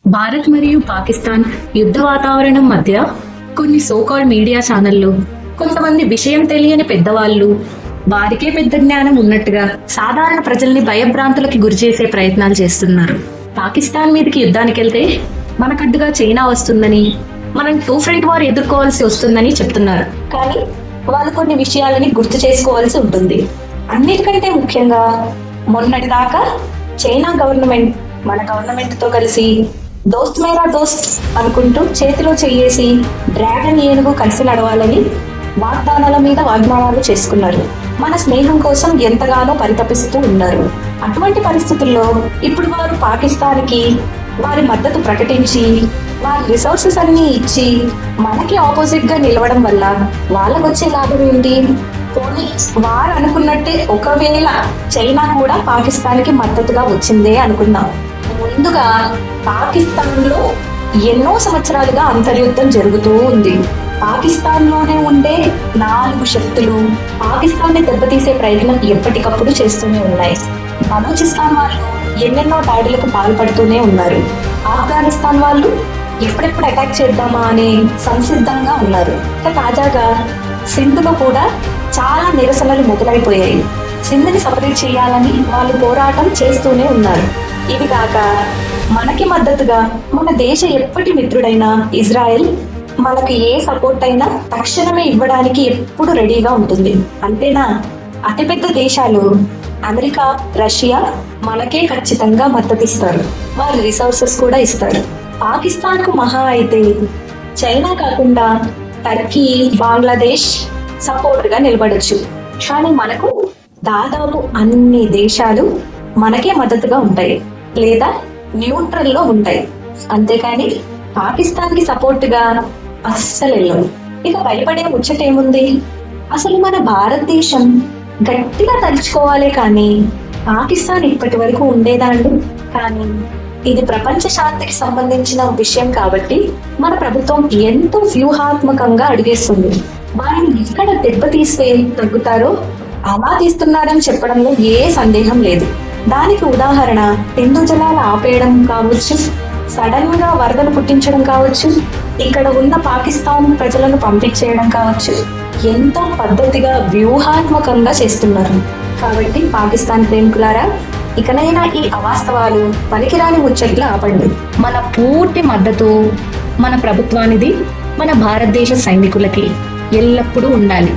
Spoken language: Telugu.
భారత్ మరియు పాకిస్తాన్ యుద్ధ వాతావరణం మధ్య కొన్ని సోకాల్ మీడియా ఛానళ్లు, కొంతమంది విషయం తెలియని పెద్దవాళ్ళు, వారికే పెద్ద జ్ఞానం ఉన్నట్టుగా సాధారణ ప్రజల్ని భయభ్రాంతులకి గురిచేసే ప్రయత్నాలు చేస్తున్నారు. పాకిస్తాన్ మీదకి యుద్ధానికి వెళ్తే మనకడ్డుగా చైనా వస్తుందని, మనం టూ ఫ్రంట్ వార్ ఎదుర్కోవాల్సి వస్తుందని చెప్తున్నారు. కానీ వాళ్ళు కొన్ని విషయాలని గుర్తు చేసుకోవాల్సి ఉంటుంది. అన్నిటికంటే ముఖ్యంగా మొన్నటిదాకా చైనా గవర్నమెంట్ మన గవర్నమెంట్ తో కలిసి దోస్త్ మేరా దోస్త్ అనుకుంటూ చేతిలో చెయ్యేసి డ్రాగన్ ఏనుగు కలిసి నడవాలని వాగ్దానాల మీద వాగ్దానాలు చేసుకున్నారు. మన స్నేహం కోసం ఎంతగానో పరితపిస్తూ ఉన్నారు. అటువంటి పరిస్థితుల్లో ఇప్పుడు వారు పాకిస్తాన్కి వారి మద్దతు ప్రకటించి వారి రిసోర్సెస్ అన్ని ఇచ్చి మనకి ఆపోజిట్ గా నిలవడం వల్ల వాళ్ళకు వచ్చే లాభం ఏంటి? పోనీ వారు అనుకున్నట్టే ఒకవేళ చైనా కూడా పాకిస్తాన్కి మద్దతుగా వచ్చిందే అనుకుందాం. ముందుగా పాకిస్తాన్ లో ఎన్నో సంవత్సరాలుగా అంతర్యుద్ధం జరుగుతూ ఉంది. పాకిస్తాన్ లోనే ఉండే 4 శక్తులు పాకిస్తాన్ ని దెబ్బతీసే ప్రయత్నం ఎప్పటికప్పుడు చేస్తూనే ఉన్నాయి. బలూచిస్తాన్ వాళ్ళు ఎన్నెన్నో దాడులకు పాల్పడుతూనే ఉన్నారు. ఆఫ్ఘనిస్తాన్ వాళ్ళు ఎప్పుడెప్పుడు అటాక్ చేద్దామా అని సంసిద్ధంగా ఉన్నారు. తాజాగా సింధులో కూడా చాలా నిరసనలు మొదలైపోయాయి. సింధుని సపరేట్ చేయాలని వాళ్ళు పోరాటం చేస్తూనే ఉన్నారు. ఇవి కాక మనకి మద్దతుగా మన దేశ ఎప్పటి మిత్రుడైన ఇజ్రాయెల్ మనకి ఏ సపోర్ట్ అయినా తక్షణమే ఇవ్వడానికి ఎప్పుడు రెడీగా ఉంటుంది. అంతేనా, అతిపెద్ద దేశాలు అమెరికా, రష్యా మనకే ఖచ్చితంగా మద్దతు ఇస్తారు. వారి రిసోర్సెస్ కూడా ఇస్తారు. పాకిస్తాన్ కు మహా అయితే చైనా కాకుండా టర్కీ, బంగ్లాదేశ్ సపోర్ట్ గా నిలబడొచ్చు. కానీ మనకు దాదాపు అన్ని దేశాలు మనకే మద్దతుగా ఉంటాయి లేదా న్యూట్రల్ లో ఉంటాయి. అంతేకాని పాకిస్తాన్ కి సపోర్ట్ గా అస్సలు వెళ్ళవు. ఇక భయపడే ముచ్చటేముంది? అసలు మన భారతదేశం గట్టిగా తలుచుకోవాలి కానీ పాకిస్తాన్ ఇప్పటి వరకు ఉండేదాండు. కానీ ఇది ప్రపంచ శాంతికి సంబంధించిన విషయం కాబట్టి మన ప్రభుత్వం ఎంతో వ్యూహాత్మకంగా అడిగేస్తుంది. వారిని ఎక్కడ దెబ్బతీస్తే తగ్గుతారో అలా తీస్తున్నారని చెప్పడంలో ఏ సందేహం లేదు. దానికి ఉదాహరణ సింధు జలాలు ఆపేయడం కావచ్చు, సడన్ గా వరదలు పుట్టించడం కావచ్చు, ఇక్కడ ఉన్న పాకిస్తాన్ ప్రజలను పంపించేయడం కావచ్చు. ఎంతో పద్ధతిగా వ్యూహాత్మకంగా చేస్తున్నారు. కాబట్టి పాకిస్తాన్ ప్రేమికులారా, ఇకనైనా ఈ అవాస్తవాలు, పనికిరాని ముచ్చట్లు ఆపండి. మన పూర్తి మద్దతు మన ప్రభుత్వానిది, మన భారతదేశ సైనికులకి ఎల్లప్పుడూ ఉండాలి.